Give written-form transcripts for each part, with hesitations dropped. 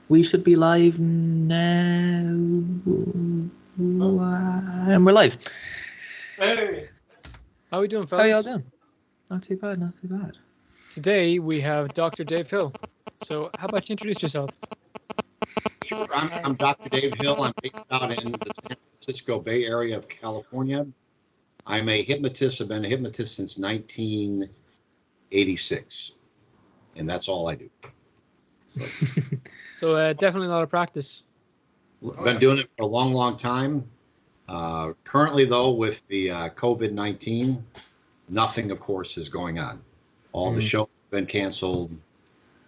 We should be live now. And we're live. Hey! How are we doing, How y'all fellas? doing? Not too bad, not too bad. Today we have Dr. Dave Hill. So, how about you introduce yourself? Sure. I'm Dr. Dave Hill. I'm based out in the San Francisco Bay Area of California. I'm a hypnotist. I've been a hypnotist since 1986, and that's all I do. So, definitely a lot of practice. Been doing it for a long, long time. Currently, though, with the COVID-19, nothing, of course, is going on. All the shows have been canceled.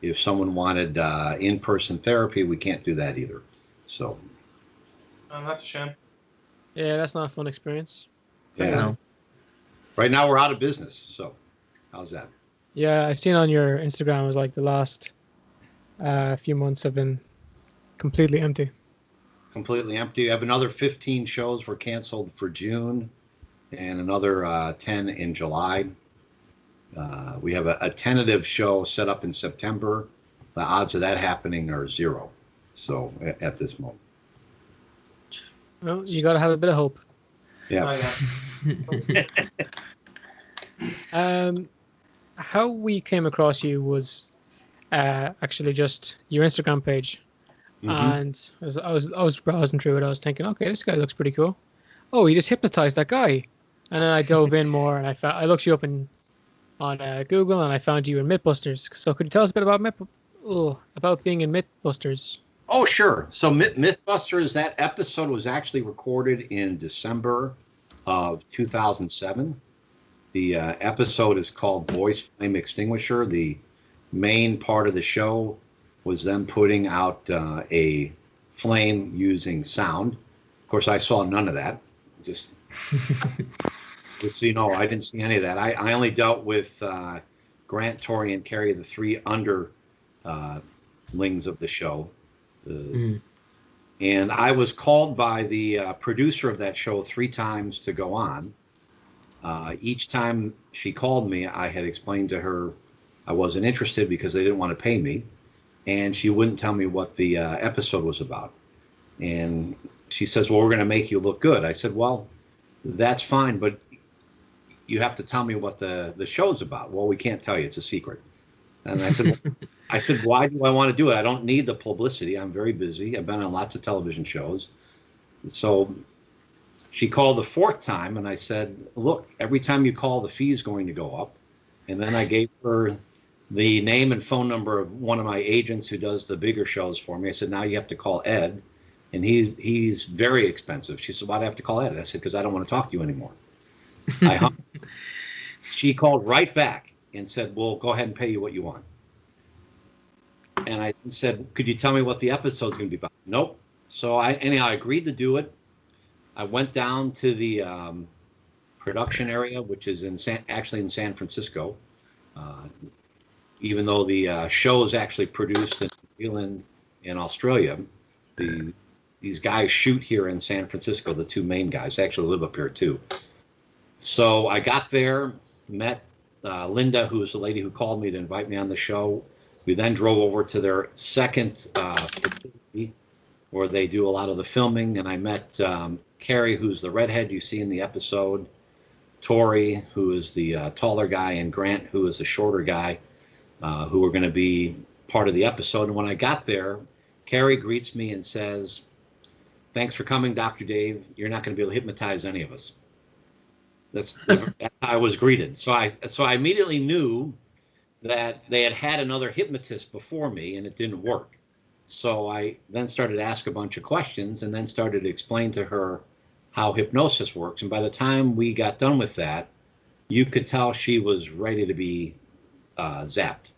If someone wanted in-person therapy, we can't do that either. So, that's a shame. Yeah, that's not a fun experience. yeah. No. Right now, we're out of business. So, how's that? Yeah, I've seen on your Instagram it was like the last few months have been completely empty. Completely empty. I have another 15 shows were canceled for June and another 10 in July. We have a tentative show set up in September. The odds of that happening are 0. So at this moment. Well, you got to have a bit of hope. Yeah. How we came across you was actually just your Instagram page. And I was browsing through it. I was thinking, okay, this guy looks pretty cool. Oh, he just hypnotized that guy. And then I dove in more, and I looked you up on Google, and I found you in Mythbusters. So could you tell us a bit about about being in Mythbusters? Oh, sure. So Mythbusters, that episode was actually recorded in December of 2007. The episode is called Voice Flame Extinguisher. The main part of the show was them putting out a flame using sound. Of course, I saw none of that. Just so you know, I didn't see any of that. I only dealt with Grant, Tori, and Carrie, the 3 underlings of the show. And I was called by the producer of that show 3 times to go on. Each time she called me, I had explained to her I wasn't interested because they didn't want to pay me. And she wouldn't tell me what the episode was about. And she says, well, we're going to make you look good. I said, well, that's fine, but you have to tell me what the show's about. Well, we can't tell you. It's a secret. And I said, why do I want to do it? I don't need the publicity. I'm very busy. I've been on lots of television shows. So she called the 4th time, and I said, look, every time you call, the fee's going to go up. And then I gave her the name and phone number of one of my agents who does the bigger shows for me. I said, now you have to call Ed, and he's very expensive. She said, why do I have to call Ed? I said, because I don't want to talk to you anymore. I hung. She called right back and said, well, go ahead and pay you what you want. And I said, could you tell me what the episode's going to be about? Nope. So I agreed to do it. I went down to the production area, which is actually in San Francisco. Even though the show is actually produced in New Zealand and Australia, these guys shoot here in San Francisco, the 2 main guys. They actually live up here too. So I got there, met Linda, who was the lady who called me to invite me on the show. We then drove over to their second facility where they do a lot of the filming, and I met Carrie, who's the redhead you see in the episode, Tori, who is the taller guy, and Grant, who is the shorter guy, who were going to be part of the episode. And when I got there, Carrie greets me and says, thanks for coming, Dr. Dave. You're not going to be able to hypnotize any of us. That's how I was greeted. So I immediately knew that they had another hypnotist before me, and it didn't work. So I then started to ask a bunch of questions and then started to explain to her how hypnosis works. And by the time we got done with that, you could tell she was ready to be zapped,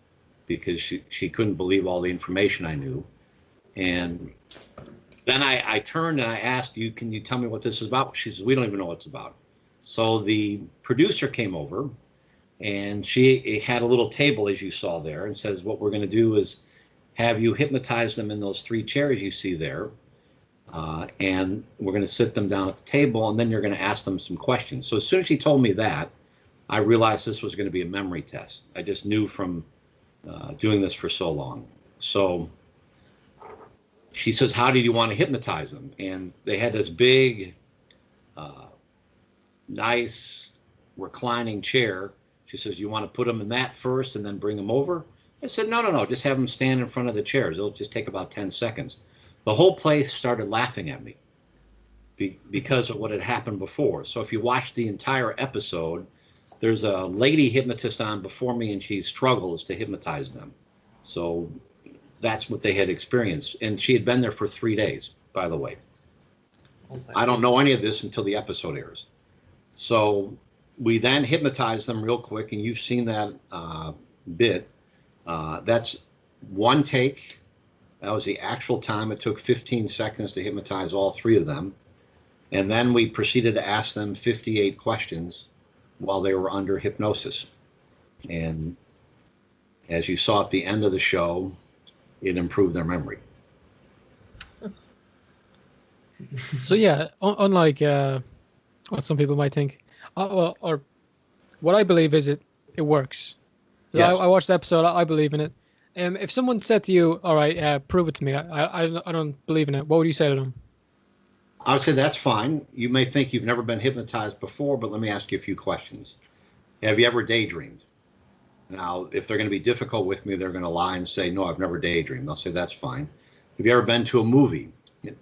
because she couldn't believe all the information I knew. And then I turned and I asked, can you tell me what this is about? She says, we don't even know what it's about. So the producer came over, and she had a little table, as you saw there, and says, what we're going to do is have you hypnotize them in those 3 chairs you see there. And we're going to sit them down at the table, and then you're going to ask them some questions. So as soon as she told me that, I realized this was going to be a memory test. I just knew from doing this for so long. So she says, how did you want to hypnotize them? And they had this big, nice reclining chair. She says, you want to put them in that first and then bring them over? I said, no, just have them stand in front of the chairs. It'll just take about 10 seconds. The whole place started laughing at me because of what had happened before. So if you watch the entire episode, there's a lady hypnotist on before me, and she struggles to hypnotize them. So that's what they had experienced. And she had been there for 3 days, by the way. I don't know any of this until the episode airs. So we then hypnotized them real quick, and you've seen that bit. That's one take. That was the actual time. It took 15 seconds to hypnotize all 3 of them. And then we proceeded to ask them 58 questions while they were under hypnosis. And as you saw at the end of the show, it improved their memory. So yeah, unlike what some people might think, or what I believe is it works. Yes. I watched the episode. I believe in it. If someone said to you, "All right, prove it to me," I don't believe in it. What would you say to them? I would say that's fine. You may think you've never been hypnotized before, but let me ask you a few questions. Have you ever daydreamed? Now, if they're going to be difficult with me, they're going to lie and say, no, I've never daydreamed. I'll say, that's fine. Have you ever been to a movie?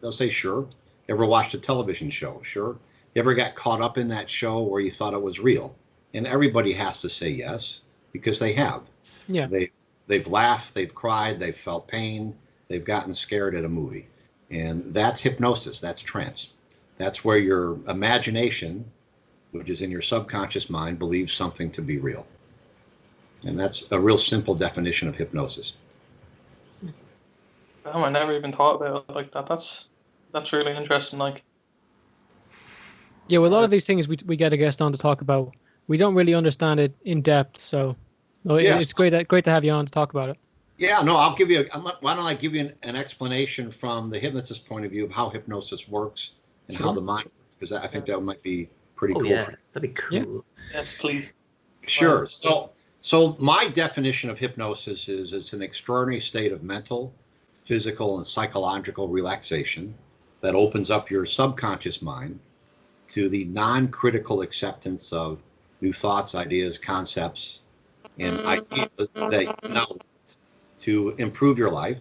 They'll say, sure. Ever watched a television show? Sure. You ever got caught up in that show where you thought it was real? And everybody has to say yes, because they have. Yeah. They've laughed, they've cried, they've felt pain, they've gotten scared at a movie. And that's hypnosis, that's trance. That's where your imagination, which is in your subconscious mind, believes something to be real. And that's a real simple definition of hypnosis. Damn, I never even thought about it like that. That's really interesting. Like, Yeah, well, a lot of these things we get a guest on to talk about. We don't really understand it in depth, so Yes. it's great to have you on to talk about it. Yeah, no, I'll give you, why don't I give you an explanation from the hypnotist point of view of how hypnosis works and how the mind works, because I think that might be pretty cool. Yeah, For you. that'd be cool. yes, please. Sure. So my definition of hypnosis is it's an extraordinary state of mental, physical, and psychological relaxation that opens up your subconscious mind to the non-critical acceptance of new thoughts, ideas, concepts, and ideas that you know to improve your life.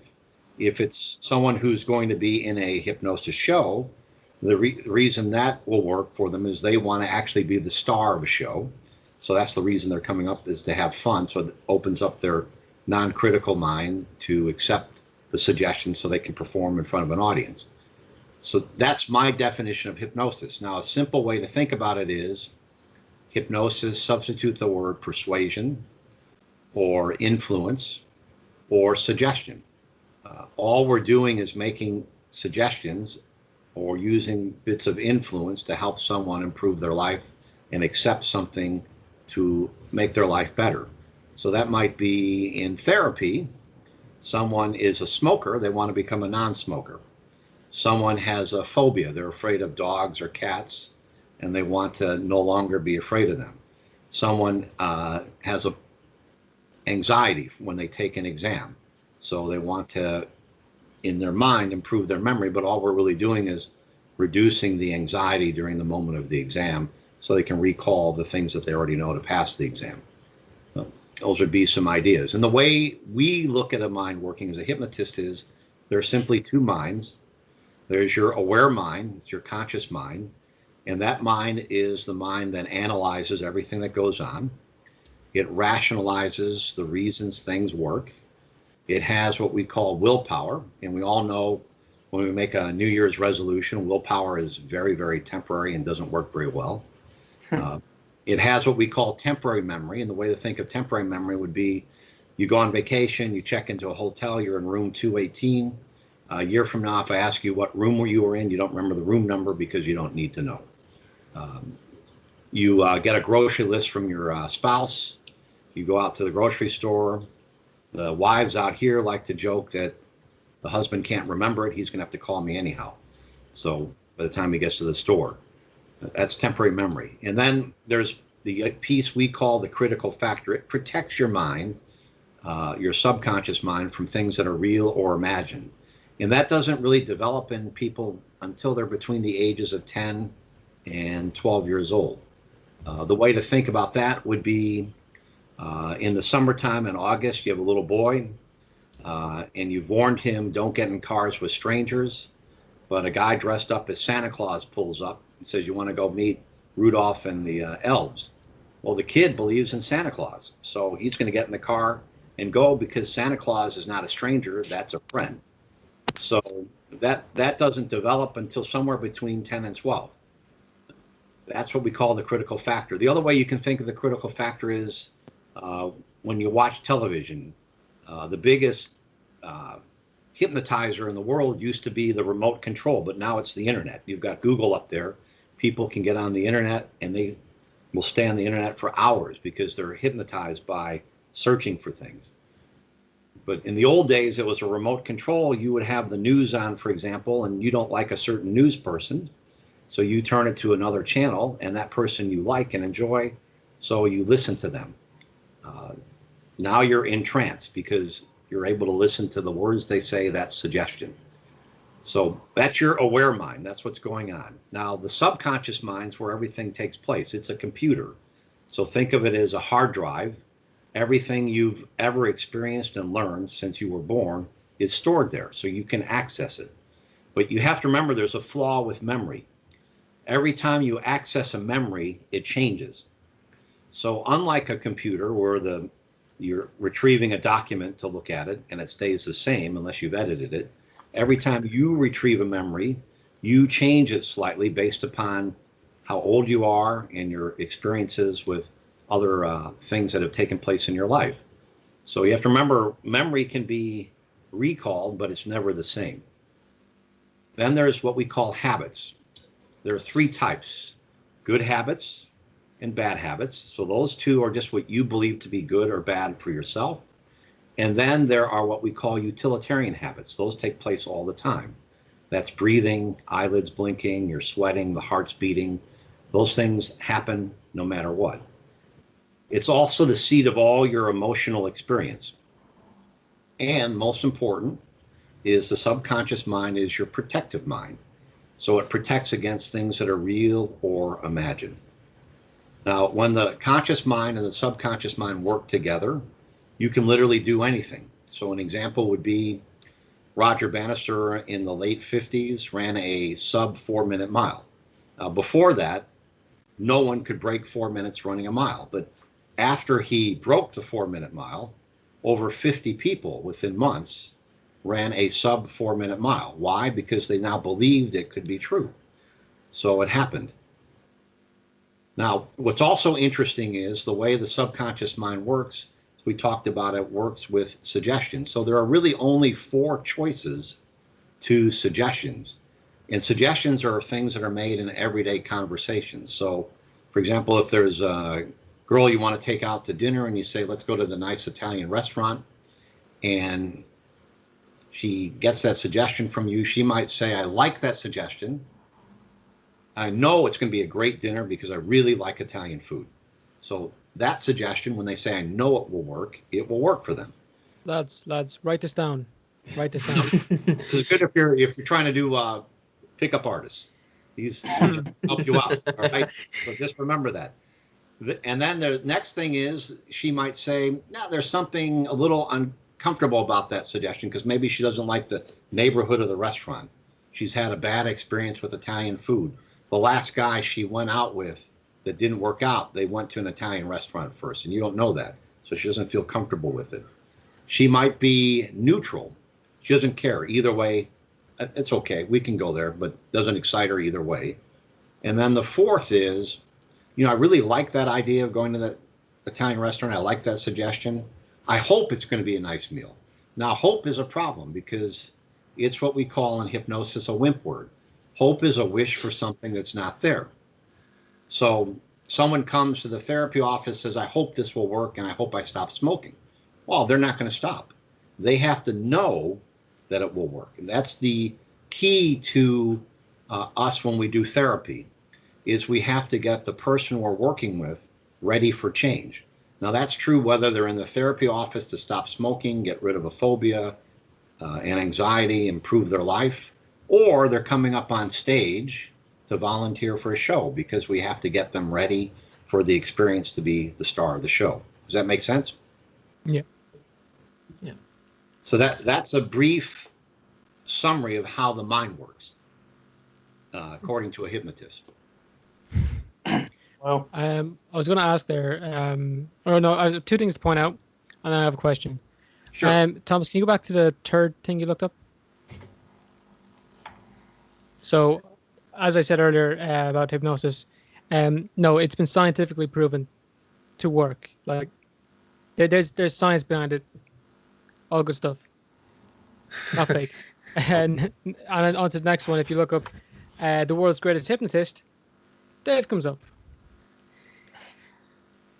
If it's someone who's going to be in a hypnosis show, the reason that will work for them is they want to actually be the star of a show. So that's the reason they're coming up, is to have fun. So it opens up their non-critical mind to accept the suggestions so they can perform in front of an audience. So that's my definition of hypnosis. Now, a simple way to think about it is hypnosis, substitute the word persuasion or influence or suggestion. All we're doing is making suggestions or using bits of influence to help someone improve their life and accept something to make their life better. So that might be in therapy. Someone is a smoker, they want to become a non-smoker. Someone has a phobia, they're afraid of dogs or cats, and they want to no longer be afraid of them. Someone has a anxiety when they take an exam, so they want to, in their mind, improve their memory, but all we're really doing is reducing the anxiety during the moment of the exam so they can recall the things that they already know to pass the exam. Those would be some ideas. And the way we look at a mind working as a hypnotist is there are simply two minds. There's your aware mind, it's your conscious mind, and that mind is the mind that analyzes everything that goes on. It rationalizes the reasons things work. It has what we call willpower, and we all know when we make a New Year's resolution, willpower is very, very temporary and doesn't work very well. It has what we call temporary memory, and the way to think of temporary memory would be you go on vacation, you check into a hotel, you're in room 218. A year from now, if I ask you what room you were in, you don't remember the room number because you don't need to know. You get a grocery list from your spouse. You go out to the grocery store. The wives out here like to joke that the husband can't remember it. He's going to have to call me anyhow. So by the time he gets to the store, that's temporary memory. And then there's the piece we call the critical factor. It protects your mind, your subconscious mind, from things that are real or imagined. And that doesn't really develop in people until they're between the ages of 10 and 12 years old. The way to think about that would be in the summertime in August, you have a little boy and you've warned him, don't get in cars with strangers. But a guy dressed up as Santa Claus pulls up and says, you want to go meet Rudolph and the elves. Well, the kid believes in Santa Claus. So he's going to get in the car and go because Santa Claus is not a stranger, that's a friend. So that doesn't develop until somewhere between 10 and 12. That's what we call the critical factor. The other way you can think of the critical factor is when you watch television. The biggest hypnotizer in the world used to be the remote control, but now it's the internet. You've got Google up there. People can get on the internet and they will stay on the internet for hours because they're hypnotized by searching for things. But in the old days, it was a remote control. You would have the news on, for example, and you don't like a certain news person. So you turn it to another channel and that person you like and enjoy. So you listen to them. Now you're in trance because you're able to listen to the words they say. That's suggestion. So that's your aware mind. That's what's going on. Now, the subconscious mind's where everything takes place. It's a computer. So think of it as a hard drive. Everything you've ever experienced and learned since you were born is stored there, so you can access it. But you have to remember there's a flaw with memory. Every time you access a memory, it changes. So unlike a computer where you're retrieving a document to look at it and it stays the same unless you've edited it, every time you retrieve a memory, you change it slightly based upon how old you are and your experiences with other things that have taken place in your life. So you have to remember, memory can be recalled, but it's never the same. Then there's what we call habits. There are three types: good habits and bad habits. So those two are just what you believe to be good or bad for yourself. And then there are what we call utilitarian habits. Those take place all the time. That's breathing, eyelids blinking, you're sweating, the heart's beating. Those things happen no matter what. It's also the seat of all your emotional experience. And most important is the subconscious mind is your protective mind. So it protects against things that are real or imagined. Now, when the conscious mind and the subconscious mind work together, you can literally do anything. So an example would be Roger Bannister in the late 50s ran a sub 4-minute mile. Before that, no one could break 4 minutes running a mile. But after he broke the 4-minute mile, over 50 people within months ran a sub 4-minute mile. Why? Because they now believed it could be true. So it happened. Now, what's also interesting is the way the subconscious mind works. We talked about it works with suggestions. So there are really only 4 choices to suggestions. And suggestions are things that are made in everyday conversations. So, for example, if there's a girl you want to take out to dinner and you say, let's go to the nice Italian restaurant, and she gets that suggestion from you, she might say, I like that suggestion. I know it's going to be a great dinner because I really like Italian food. So that suggestion, when they say, I know it will work for them. Lads, write this down. Write this down. This is good if you're trying to do pickup artists. These are help you out. All right. So just remember that. And then the next thing is she might say, no, there's something a little uncomfortable about that suggestion because maybe she doesn't like the neighborhood of the restaurant. She's had a bad experience with Italian food. The last guy she went out with that didn't work out, they went to an Italian restaurant first, and you don't know that. So she doesn't feel comfortable with it. She might be neutral. She doesn't care. Either way, it's okay. We can go there, but doesn't excite her either way. And then the fourth is, I really like that idea of going to that Italian restaurant. I like that suggestion. I hope it's going to be a nice meal. Now, hope is a problem because it's what we call in hypnosis a wimp word. Hope is a wish for something that's not there. So someone comes to the therapy office, says, I hope this will work and I hope I stop smoking. Well, they're not going to stop. They have to know that it will work. And that's the key to us when we do therapy, is we have to get the person we're working with ready for change. Now, that's true whether they're in the therapy office to stop smoking, get rid of a phobia, and anxiety, improve their life, or they're coming up on stage to volunteer for a show because we have to get them ready for the experience to be the star of the show. Does that make sense? Yeah. Yeah. So that's a brief summary of how the mind works, according to a hypnotist. Well, I was going to ask there. Oh no, I have two things to point out, and then I have a question. Sure. Thomas, can you go back to the third thing you looked up? So, as I said earlier about hypnosis, no, it's been scientifically proven to work. Like, there's science behind it. All good stuff. Not fake. And on to the next one. If you look up the world's greatest hypnotist, Dave comes up.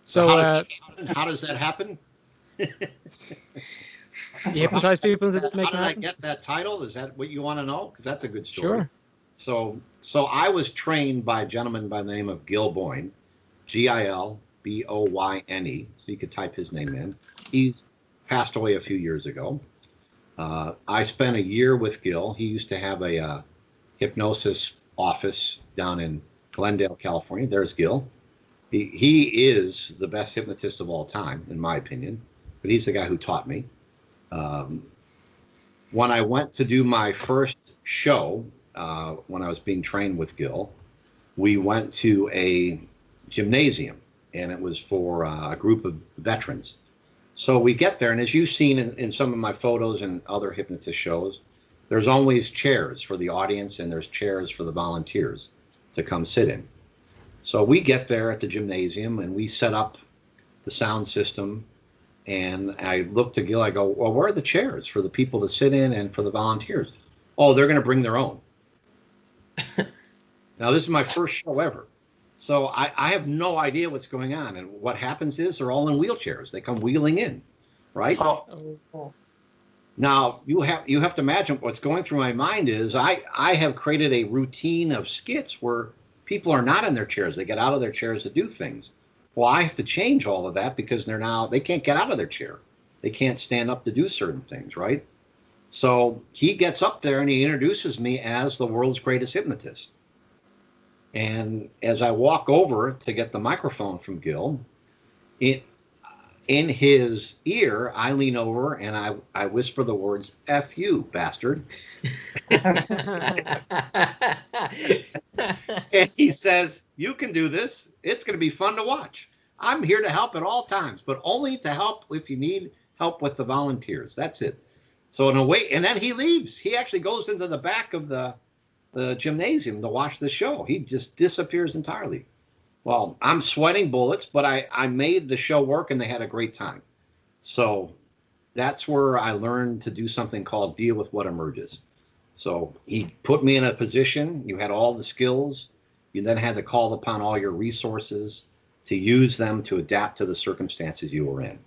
So, how does that happen? you hypnotize people to make How did it I happen? get that title? Is that what you want to know? Because that's a good story. Sure. So I was trained by a gentleman by the name of Gil Boyne, Gilboyne. So you could type his name in. He's passed away a few years ago. I spent a year with Gil. He used to have a hypnosis office down in Glendale, California. There's Gil. He is the best hypnotist of all time, in my opinion. But he's the guy who taught me. When I went to do my first show, when I was being trained with Gil, we went to a gymnasium, and it was for a group of veterans. So we get there, and as you've seen in some of my photos and other hypnotist shows, there's always chairs for the audience, and there's chairs for the volunteers to come sit in. So we get there at the gymnasium, and we set up the sound system. And I look to Gil, I go, well, where are the chairs for the people to sit in and for the volunteers? Oh, they're going to bring their own. Now, this is my first show ever. So I have no idea what's going on. And what happens is they're all in wheelchairs. They come wheeling in, right? oh, Now, you have to imagine what's going through my mind is I have created a routine of skits where people are not in their chairs. They get out of their chairs to do things. Well, I have to change all of that because they can't get out of their chair. They can't stand up to do certain things, right? So he gets up there and he introduces me as the world's greatest hypnotist. And as I walk over to get the microphone from Gil, in his ear, I lean over and I whisper the words, F you, bastard. And he says, you can do this. It's going to be fun to watch. I'm here to help at all times, but only to help if you need help with the volunteers. That's it. So in a way, and then he leaves. He actually goes into the back of the gymnasium to watch the show. He just disappears entirely. Well, I'm sweating bullets, but I made the show work and they had a great time. So that's where I learned to do something called deal with what emerges. So he put me in a position, you had all the skills, you then had to call upon all your resources to use them to adapt to the circumstances you were in.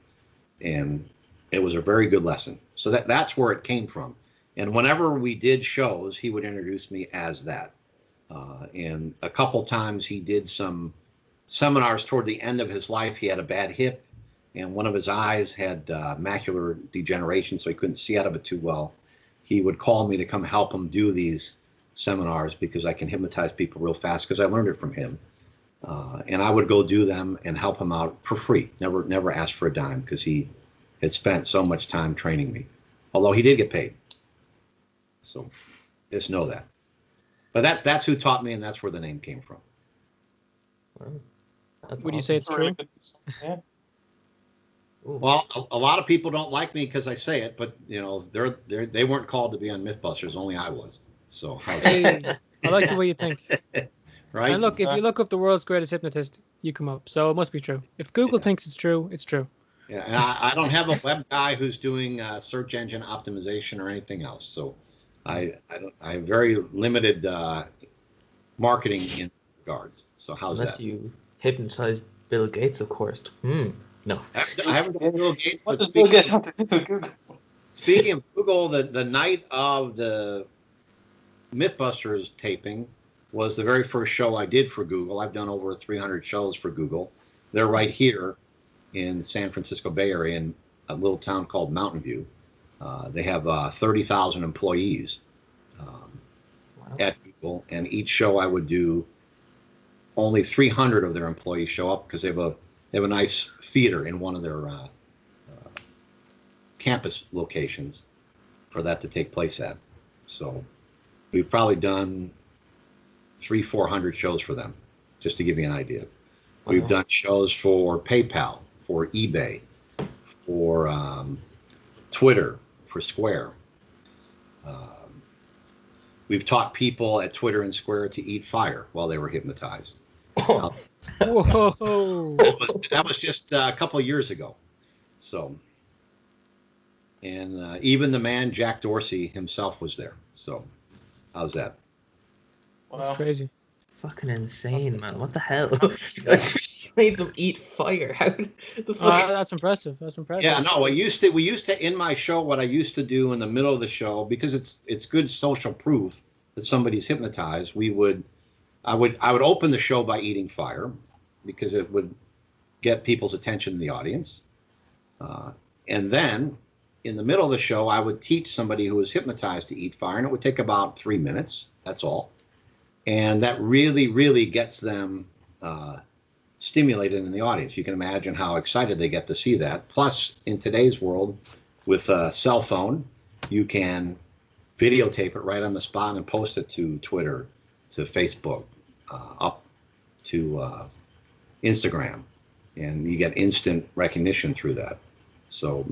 And it was a very good lesson. So that's where it came from. And whenever we did shows, he would introduce me as that. And a couple times he did some seminars toward the end of his life. He had a bad hip, and one of his eyes had macular degeneration, so he couldn't see out of it too well. He would call me to come help him do these seminars because I can hypnotize people real fast because I learned it from him. And I would go do them and help him out for free. Never asked for a dime because he had spent so much time training me. Although he did get paid. So just know that. But that's who taught me, and that's where the name came from. Would you say it's true? Yeah. Well, a lot of people don't like me because I say it, but you know, they weren't called to be on MythBusters. Only I was. So how's that? Hey, I like the way you think. Right? And look, if you look up the world's greatest hypnotist, you come up. So it must be true. If Google thinks it's true, it's true. Yeah, and I don't have a web guy who's doing search engine optimization or anything else. So I have very limited marketing in regards. So how's Unless that? you hypnotize Bill Gates, of course. No. I haven't done Bill Gates, What but does Bill Gates have to do with Google? speaking of Google, the night of the Mythbusters taping was the very first show I did for Google. I've done over 300 shows for Google. They're right here in San Francisco Bay Area in a little town called Mountain View. They have 30,000 employees at Google, and each show I would do, only 300 of their employees show up because they have a nice theater in one of their campus locations for that to take place at. So we've probably done 300-400 shows for them, just to give you an idea. We've done shows for PayPal, for eBay, for Twitter, for Square. We've taught people at Twitter and Square to eat fire while they were hypnotized. Whoa! That was just a couple of years ago. So, and even the man Jack Dorsey himself was there. So, how's that? That's crazy. Fucking insane, man. What the hell? You made them eat fire. How the fuck? That's impressive. That's impressive. Yeah, no, we used to in my show, what I used to do in the middle of the show, because it's good social proof that somebody's hypnotized, I would open the show by eating fire, because it would get people's attention in the audience. And then in the middle of the show, I would teach somebody who was hypnotized to eat fire, and it would take about 3 minutes. That's all. And that really, really gets them stimulated in the audience. You can imagine how excited they get to see that. Plus, in today's world, with a cell phone, you can videotape it right on the spot and post it to Twitter, to Facebook, up to Instagram. And you get instant recognition through that. So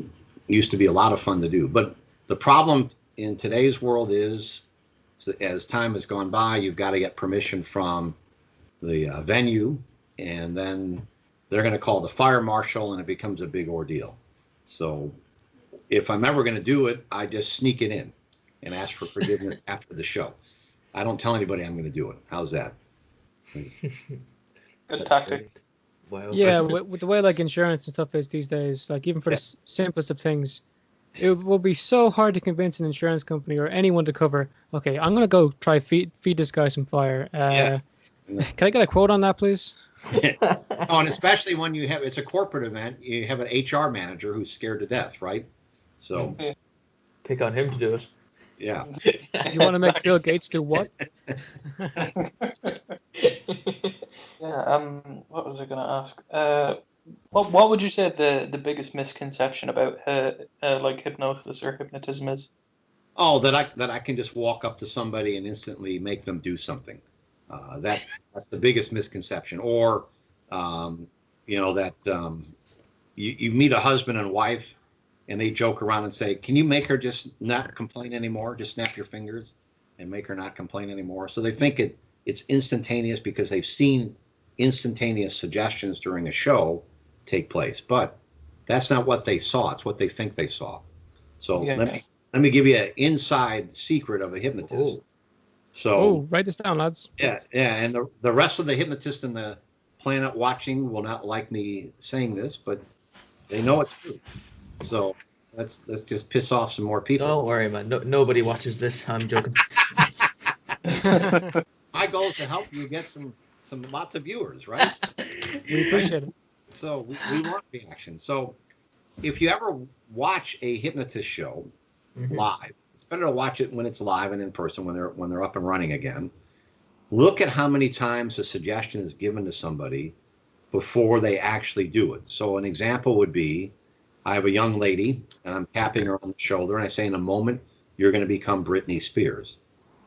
it used to be a lot of fun to do. But the problem in today's world is, as time has gone by, you've got to get permission from the venue, and then they're going to call the fire marshal, and it becomes a big ordeal. So if I'm ever going to do it, I just sneak it in and ask for forgiveness after the show. I don't tell anybody I'm going to do it. How's that? Good tactic. Wow. Yeah, with the way like insurance and stuff is these days, like even for the simplest of things, it will be so hard to convince an insurance company or anyone to cover. Okay, I'm gonna go try feed this guy some fire. Can I get a quote on that, please? Oh, and especially when it's a corporate event, you have an HR manager who's scared to death, right? So Pick on him to do it. yeah. You want to make Bill Gates do what? What was I going to ask? What would you say the biggest misconception about like hypnosis or hypnotism is? Oh, that I can just walk up to somebody and instantly make them do something. That's the biggest misconception. Or that you meet a husband and wife and they joke around and say, "Can you make her just not complain anymore? Just snap your fingers and make her not complain anymore." So they think it's instantaneous because they've seen instantaneous suggestions during a show take place, but that's not what they saw. It's what they think they saw. So let me give you an inside secret of a hypnotist. So write this down, lads. Yeah, and the rest of the hypnotists in the planet watching will not like me saying this, but they know it's true. So let's just piss off some more people. Don't worry, man. Nobody watches this. I'm joking. My goal is to help you get some lots of viewers, right? We appreciate it. So we want reaction. So if you ever watch a hypnotist show live, it's better to watch it when it's live and in person, when they're up and running again. Look at how many times a suggestion is given to somebody before they actually do it. So an example would be, I have a young lady and I'm tapping her on the shoulder and I say, "In a moment, you're going to become Britney Spears.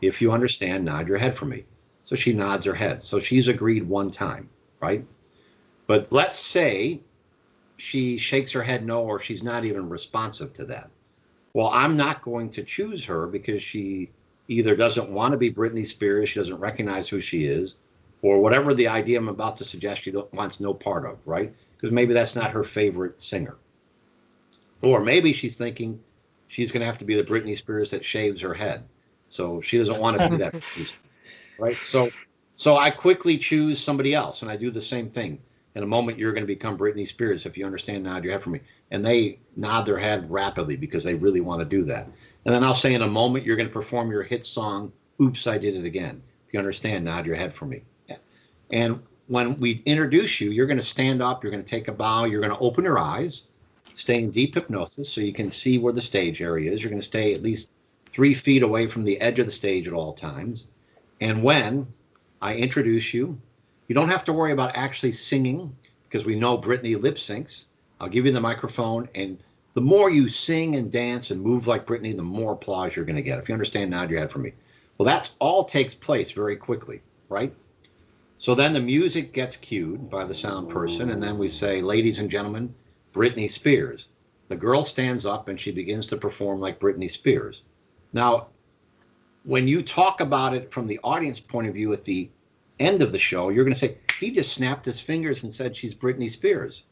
If you understand, nod your head for me." So she nods her head. So she's agreed one time, right? But let's say she shakes her head no, or she's not even responsive to that. Well, I'm not going to choose her because she either doesn't want to be Britney Spears, she doesn't recognize who she is, or whatever the idea I'm about to suggest she wants no part of, right? Because maybe that's not her favorite singer. Or maybe she's thinking she's going to have to be the Britney Spears that shaves her head. So she doesn't want to be that, right? So I quickly choose somebody else, and I do the same thing. In a moment, you're going to become Britney Spears. If you understand, nod your head for me. And they nod their head rapidly because they really want to do that. And then I'll say, in a moment, you're going to perform your hit song, "Oops, I Did It Again." If you understand, nod your head for me. Yeah. And when we introduce you, you're going to stand up, you're going to take a bow, you're going to open your eyes, stay in deep hypnosis so you can see where the stage area is. You're going to stay at least 3 feet away from the edge of the stage at all times. And when I introduce you, you don't have to worry about actually singing because we know Brittany lip syncs. I'll give you the microphone, and the more you sing and dance and move like Brittany, the more applause you're going to get. If you understand, nod your head for me. Well, that all takes place very quickly, right? So then the music gets cued by the sound person, and then we say, ladies and gentlemen, Britney Spears. The girl stands up and she begins to perform like Britney Spears. Now, when you talk about it from the audience point of view at the end of the show, you're going to say, he just snapped his fingers and said she's Britney Spears.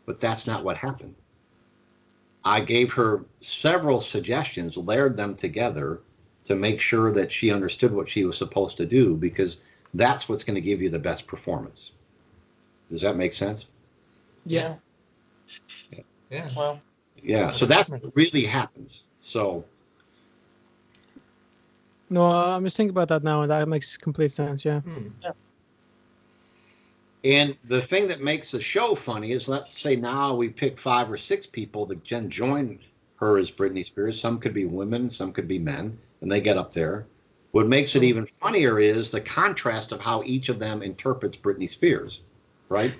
But that's not what happened. I gave her several suggestions, layered them together to make sure that she understood what she was supposed to do, because that's what's going to give you the best performance. Does that make sense? Yeah. Yeah. Well, Yeah. So that's what really happens. So. No, I'm just thinking about that now, and that makes complete sense. Yeah. And the thing that makes the show funny is, let's say now we pick 5 or 6 people that join her as Britney Spears. Some could be women, some could be men, and they get up there. What makes it even funnier is the contrast of how each of them interprets Britney Spears, right?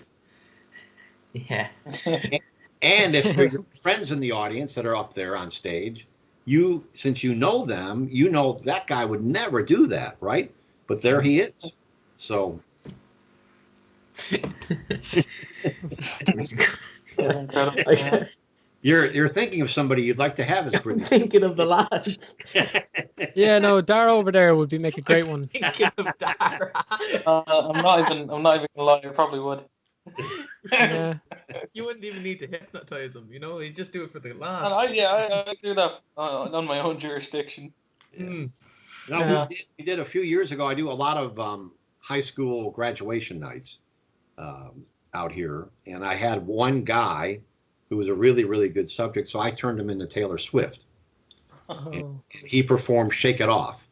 Yeah. And if they're your friends in the audience that are up there on stage, since you know them, you know that guy would never do that, right? But there he is. So. You're thinking of somebody you'd like to have as Britney. I'm thinking of the lads. Yeah, no, Dara over there would make a great one. Thinking of Dara. I'm not even gonna lie. I probably would. Yeah. You wouldn't even need to hypnotize them, you know? You just do it for the And lads. I do that on my own jurisdiction. No, Yeah. we did a few years ago. I do a lot of high school graduation nights out here, and I had one guy who was a really, really good subject, so I turned him into Taylor Swift. Oh. And he performed "Shake It Off,"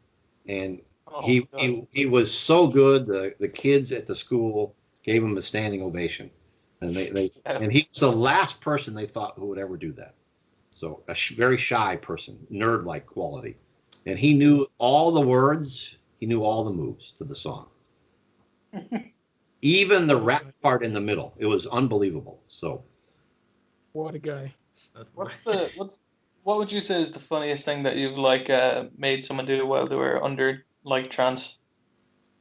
and Oh, he was so good. The kids at the school gave him a standing ovation, and and he was the last person they thought who would ever do that. So a very shy person, nerd-like quality, and he knew all the words, he knew all the moves to the song, even the rap part in the middle. It was unbelievable. So, What a guy. what would you say is the funniest thing that you've made someone do while they were under trance?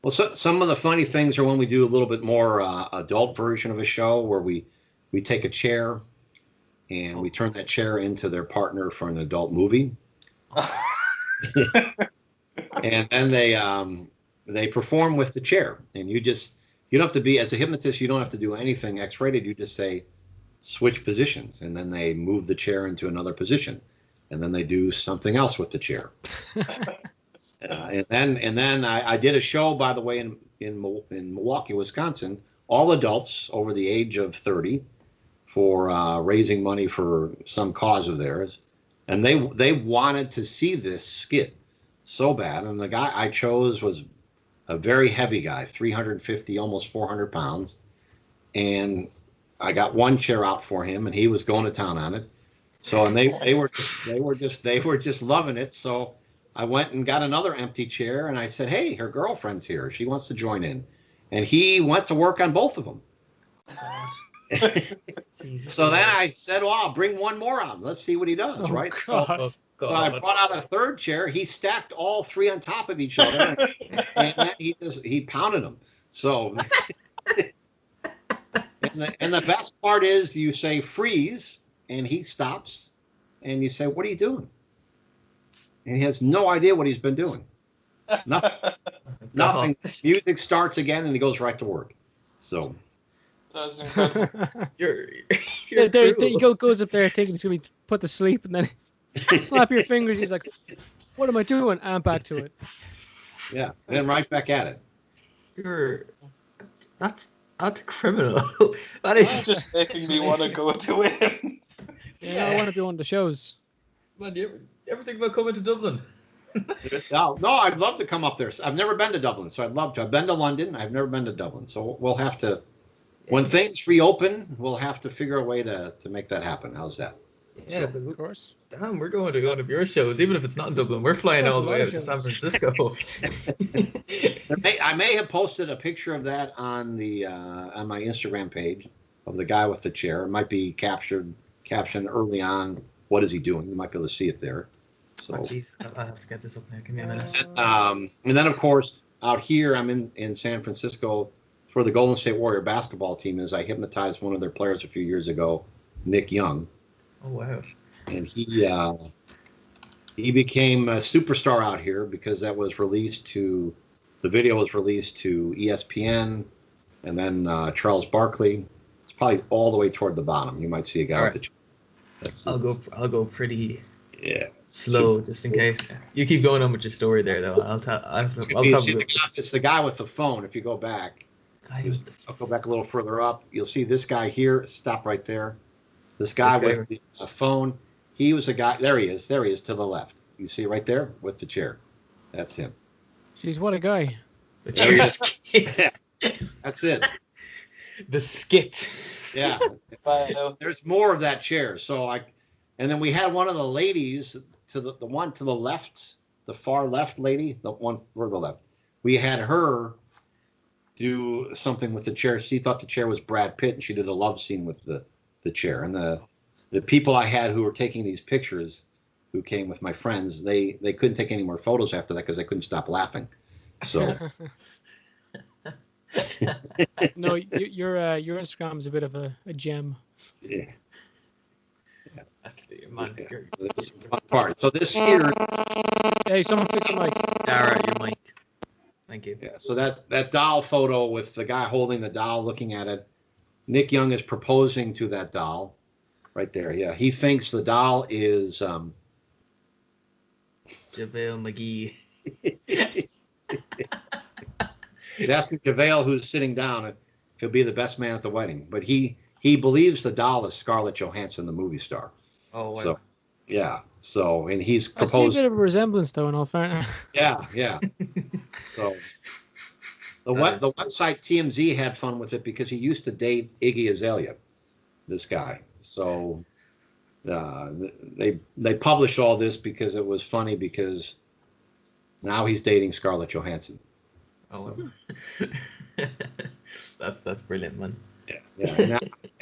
well, some of the funny things are when we do a little bit more adult version of a show where we take a chair and we turn that chair into their partner for an adult movie. And then they perform with the chair, and you don't have to be, as a hypnotist, you don't have to do anything X-rated. You just say switch positions, and then they move the chair into another position, and then they do something else with the chair. And then I did a show, by the way, in Milwaukee, Wisconsin, all adults over the age of 30, for raising money for some cause of theirs, and they wanted to see this skit so bad, and the guy I chose was a very heavy guy, 350, almost 400 pounds, and I got one chair out for him, and he was going to town on it. So, and they were just loving it. So I went and got another empty chair, and I said, "Hey, her girlfriend's here. She wants to join in," and he went to work on both of them. So then I said, "Well, I'll bring one more out. Let's see what he does." Right? Gosh. So I brought out a third chair. He stacked all 3 on top of each other, and then he pounded them. So, and the best part is, you say freeze, and he stops, and you say, "What are you doing?" And he has no idea what he's been doing. Nothing. Nothing. Music starts again, and he goes right to work. So. That's incredible. You're He goes up there thinking he's going to be put to sleep, and then slap your fingers. He's like, "What am I doing?" And back to it. Yeah, and then right back at it. That's criminal. That is It's just making me want to go to it. Yeah, I want to be on the shows. Man, you ever think about coming to Dublin? No, I'd love to come up there. I've never been to Dublin, so I'd love to. I've been to London. I've never been to Dublin, so we'll have to. When things reopen, we'll have to figure a way to make that happen. How's that? Yeah, of course. damn, we're going to one of your shows, even if it's not in Dublin. We're flying Going to all the way live out to San shows. Francisco. I may have posted a picture of that on my Instagram page of the guy with the chair. It might be captioned early on. What is he doing? You might be able to see it there. So, Oh, jeez, I'll have to get this up now. Give me a minute. and then of course out here I'm in San Francisco. It's where the Golden State Warrior basketball team is. I hypnotized one of their players a few years ago, Nick Young, Oh, wow. and he became a superstar out here because the video was released to ESPN, and then Charles Barkley. It's probably all the way toward the bottom. You might see a guy All with right. That's I'll go pretty yeah. slow just in case. You keep going on with your story there, though. I'll probably. It's the guy with the phone. If you go back, I'll go back a little further up. You'll see this guy here. Stop right there. This guy with the phone. He was a guy. There he is. There he is to the left. You see right there with the chair. That's him. Jeez, what a guy. The chair skit. That's it. The skit. Yeah. Wow. There's more of that chair. And then we had one of the ladies to the one to the left, the far left lady, the one further left. We had her do something with the chair. She thought the chair was Brad Pitt, and she did a love scene with the chair. And the people I had who were taking these pictures, who came with my friends, they couldn't take any more photos after that because they couldn't stop laughing. So No, your Instagram is a bit of a gem. yeah. Man, This is the fun part. So this here, Hey, someone fix your mic. Dara, your mic. Thank you. yeah. So that doll photo with the guy holding the doll, looking at it. Nick Young is proposing to that doll, right there. Yeah, he thinks the doll is. JaVale McGee. He's asking JaVale, who's sitting down, if he'll be the best man at the wedding. But he believes the doll is Scarlett Johansson, the movie star. Oh, wow. So, yeah. So, and he's I see a proposed. bit of a resemblance, though, in all fairness. Yeah, yeah. So, the website TMZ had fun with it because he used to date Iggy Azalea, this guy. So, they published all this because it was funny because now he's dating Scarlett Johansson. Oh, wow. That's brilliant, man. Yeah, yeah.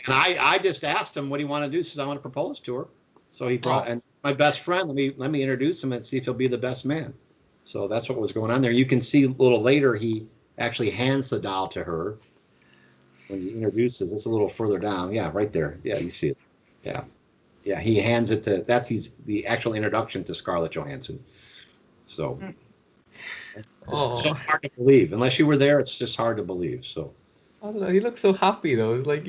And I just asked him, what do you want to do? He says, I want to propose to her. So he brought, and my best friend, let me introduce him and see if he'll be the best man. So that's what was going on there. You can see a little later, he actually hands the doll to her when he introduces. It's a little further down. Yeah, right there. Yeah, you see it. Yeah. Yeah, he hands it to, the actual introduction to Scarlett Johansson. So it's so hard to believe. Unless you were there, it's just hard to believe. So I don't know. He looks so happy, though. It's like,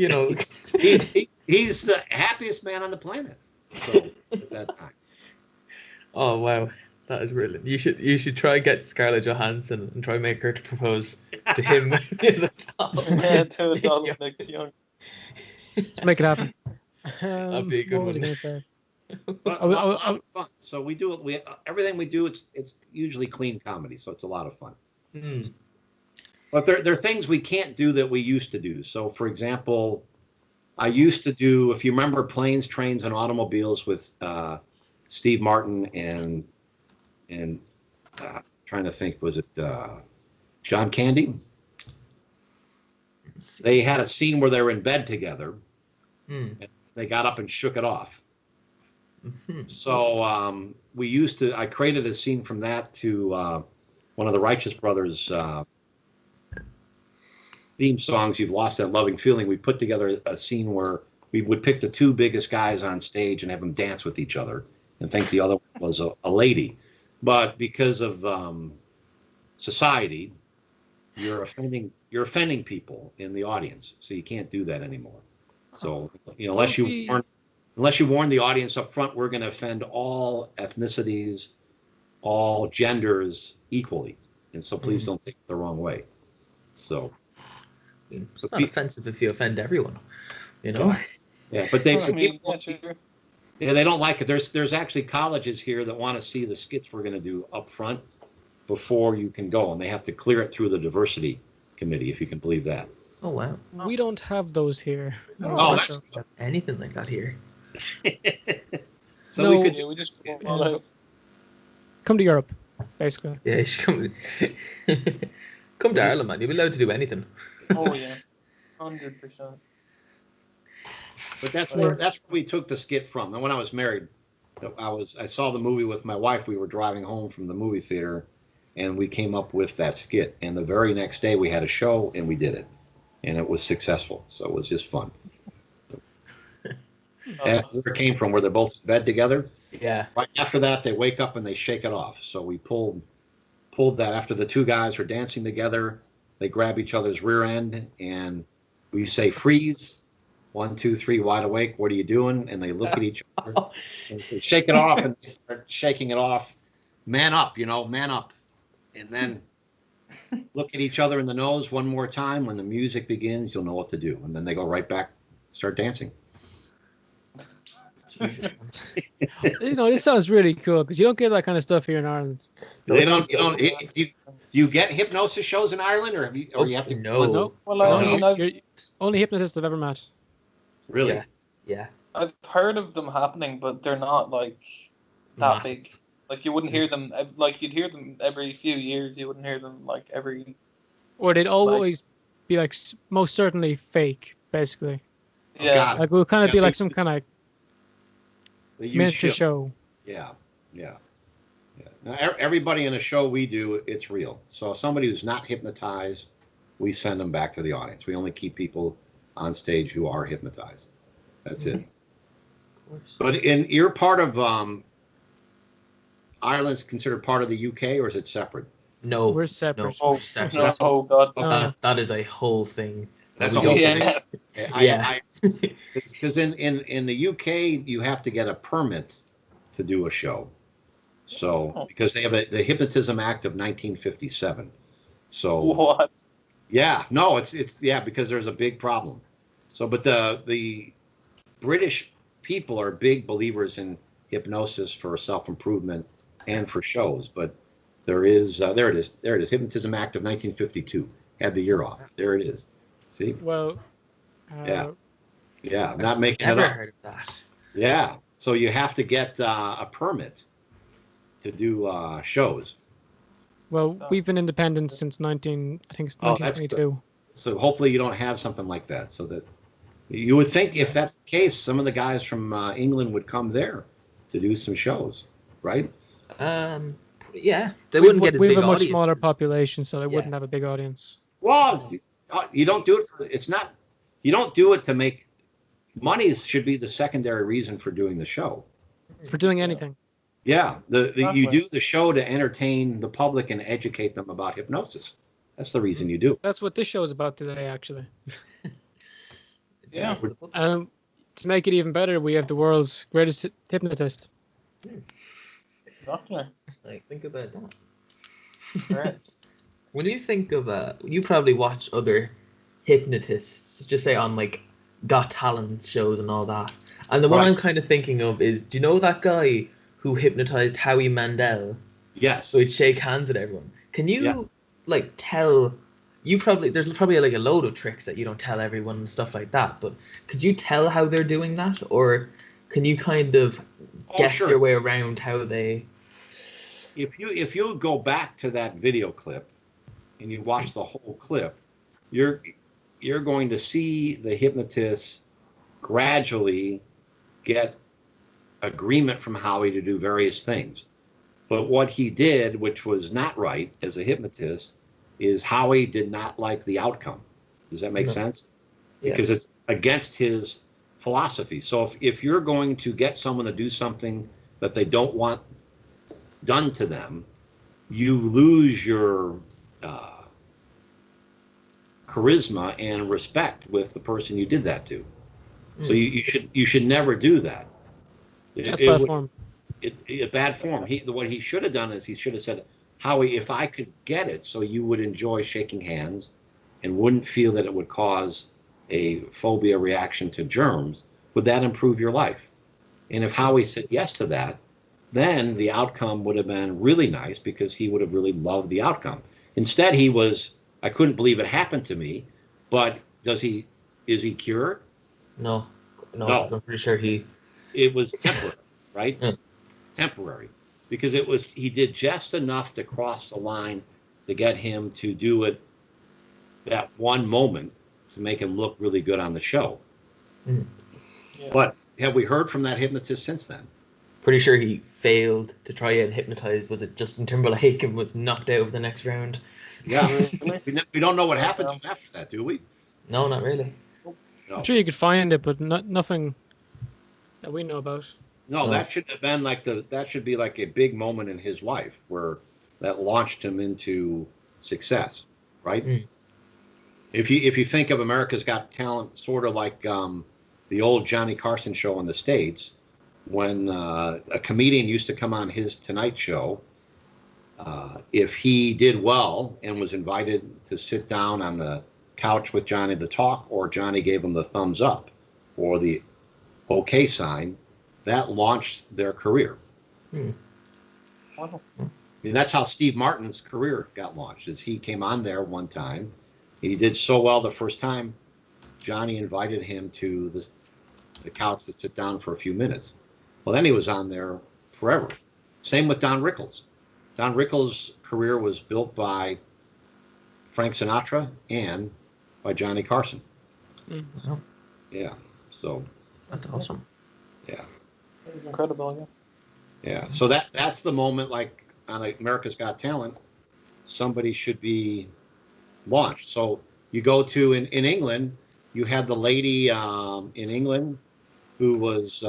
he's the happiest man on the planet. So at that time. Oh, wow. That is brilliant. You should try get Scarlett Johansson and try make her to propose to him as a doll. To a doll of Nick Young. Let's make it happen. That'd be a good what was I one. going to say? But a lot of fun. So we do everything we do. It's usually clean comedy, so it's a lot of fun. Mm. But there are things we can't do that we used to do. So, for example, I used to do, if you remember, Planes, Trains, and Automobiles with Steve Martin and trying to think, was it John Candy? They had a scene where they were in bed together. Mm. And they got up and shook it off. Mm-hmm. So I created a scene from that to one of the Righteous Brothers theme songs, You've Lost That Loving Feeling. We put together a scene where we would pick the two biggest guys on stage and have them dance with each other and think the other one was a lady. But because of society, you're offending people in the audience, so you can't do that anymore. So unless you warn the audience up front, we're going to offend all ethnicities, all genders equally, and so please don't take it the wrong way. So it's not offensive if you offend everyone, Yeah, but they don't like it. There's actually colleges here that want to see the skits we're going to do up front before you can go, and they have to clear it through the diversity committee, if you can believe that. Oh, wow. We don't have those here. Oh, that's Anything like that here. So No. we could Yeah, we just do won't allow- Come to Europe, basically. Yeah, you should come. Come to Ireland, man. You'll be allowed to do anything. Oh yeah, 100%. But that's where we took the skit from. And when I was married, I saw the movie with my wife. We were driving home from the movie theater, and we came up with that skit. And the very next day, we had a show, and we did it, and it was successful. So it was just fun. That's where it came from, where they're both in bed together. Yeah. Right after that, they wake up and they shake it off. So we pulled that after the two guys are dancing together. They grab each other's rear end, and we say, freeze. 1, 2, 3, wide awake. What are you doing? And they look at each other and say, shake it off, and they start shaking it off. Man up, man up. And then look at each other in the nose one more time. When the music begins, you'll know what to do. And then they go right back, start dancing. This sounds really cool because you don't get that kind of stuff here in Ireland. They don't. Do you get hypnosis shows in Ireland, or you have to? No. Well, I mean, You're only hypnotist I've ever met. Really? Yeah. I've heard of them happening, but they're not like that Massive. big. Like you wouldn't hear them. Like you'd hear them every few years. You wouldn't hear them like every. Or they'd always be like most certainly fake, basically. Yeah. God. Like we'll kind of Yeah, be like they- some kind of They use miniature ships. show. Yeah. Now, everybody in a show we do, it's real. So somebody who's not hypnotized, we send them back to the audience. We only keep people on stage who are hypnotized. That's it. But you're part of Ireland's considered part of the UK, or is it separate? No. We're separate. Oh, Separate. no, oh God. That is a whole thing. That's We a whole don't- thing. Yeah. Because in the UK you have to get a permit to do a show. So because they have the Hypnotism Act of 1957. So What? yeah, no, it's because there's a big problem. So, but the British people are big believers in hypnosis for self-improvement and for shows. But there it is, Hypnotism Act of 1952. Had the year off. There it is. See? Well, Yeah, not making Never it up. heard of that. Yeah, so you have to get a permit to do shows. well, we've been independent since I think it's Oh, that's 1922. So hopefully you don't have something like that. So that you would think if that's the case, some of the guys from England would come there to do some shows, right? Yeah. They wouldn't get as we big have a much audiences. smaller population, so they Yeah. wouldn't have a big audience. Well, you don't do it for. It's not. You don't do it to make money. Should be the secondary reason for doing the show. For doing anything. Yeah, you Exactly. do the show to entertain the public and educate them about hypnosis. That's the reason you do. That's what this show is about today, actually. Yeah. To make it even better, we have the world's greatest hypnotist. Exactly. Like, think about that. Right. When you think of you probably watch other hypnotists, just say on like Got Talent shows and all that. And the one Right. I'm kind of thinking of is, do you know that guy who hypnotized Howie Mandel? Yes. So he'd shake hands with everyone. Can you Yeah. like tell? There's probably like a load of tricks that you don't tell everyone and stuff like that. But could you tell how they're doing that, or can you kind of guess sure. your way around how they? If you go back to that video clip and you watch the whole clip, you're going to see the hypnotist gradually get agreement from Howie to do various things. But what he did, which was not right as a hypnotist, is Howie did not like the outcome. Does that make No. sense? Yeah. Because it's against his philosophy. So if you're going to get someone to do something that they don't want done to them, you lose your charisma and respect with the person you did that to. So you should never do that. That's bad form. A bad form. What he should have done is he should have said, Howie, if I could get it so you would enjoy shaking hands and wouldn't feel that it would cause a phobia reaction to germs, would that improve your life? And if Howie said yes to that, then the outcome would have been really nice because he would have really loved the outcome. Instead, he was, I couldn't believe it happened to me, but is he cured? No. No. 'Cause I'm pretty sure he it was temporary, right? Mm. Temporary, because he did just enough to cross the line to get him to do it that one moment to make him look really good on the show. Mm. Yeah. But have we heard from that hypnotist since then? Pretty sure he failed to try and hypnotize. Was it Justin Timberlake and was knocked out of the next round? Yeah. Really? We don't know what happened to him after that, do we? No, not really. No. I'm sure you could find it, but nothing that we know about. No, No. that should have been that should be like a big moment in his life where that launched him into success, right? Mm. If you think of America's Got Talent, sort of like the old Johnny Carson show in the States, when a comedian used to come on his Tonight Show, if he did well and was invited to sit down on the couch with Johnny to talk, or Johnny gave him the thumbs up or the okay sign, that launched their career. Hmm. Wow. I mean, that's how Steve Martin's career got launched. Is he came on there one time, he did so well the first time, Johnny invited him to the couch to sit down for a few minutes. Well, then he was on there forever. Same with Don Rickles. Don Rickles' career was built by Frank Sinatra and by Johnny Carson. Mm. Wow, Yeah. So, that's awesome. yeah. It's incredible, yeah. Yeah. So that's the moment, like on America's Got Talent, somebody should be launched. So you go to in England, you had the lady in England who was